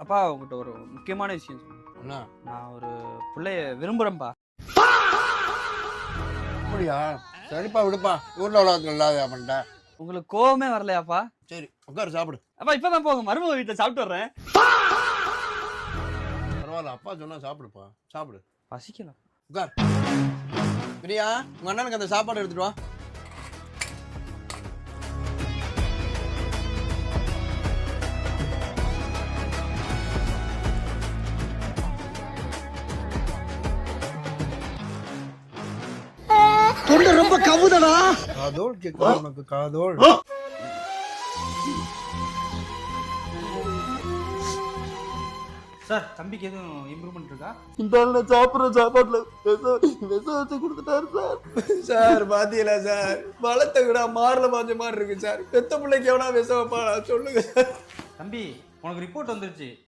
அப்பா உங்ககிட்ட ஒரு முக்கியமான விஷயம் சொல்லணும். என்ன நான் ஒரு பிள்ளைய விரும்புறேன்ப்பா. அப்படியா? சரிப்பா விடுப்பா, ஊர்ல உலகத்துல இல்லாத பண்ணிட்ட. உங்களுக்கு கோவமே வரலையாப்பா? சரி உட்காரு சாப்பிடு. அப்பா இப்பதான் போங்க, மருமக வீட்டுல சாப்பிட்டு வர்றேன். பரவாயில்ல, அப்பா சொன்னா சாப்பிடுப்பா, சாப்பிடு. பசிக்கலாம். உட்கார். பிரியா, உங்க அண்ணனுக்கு அந்த சாப்பாடு எடுத்துட்டு வா. தொண்டை ரொம்ப கவுதடா. காதோல் கேட்குது உனக்கு, காதோல். சார், தம்பிக்கு எதுவும் இம்ப்ரூவ்மெண்ட் இருக்கா? இந்த சாப்பிட்ற சாப்பாட்டுல விஷம் வச்சு கொடுத்துட்டாரு சார். சார் பாத்தீங்களா சார், வளர்த்த கூட மாறல பாஞ்ச மாதிரி இருக்கு சார். பெத்த பிள்ளைக்கு எவனா விஷம் வைப்பானா சொல்லுங்க சார். தம்பி, உனக்கு ரிப்போர்ட் வந்துருச்சு.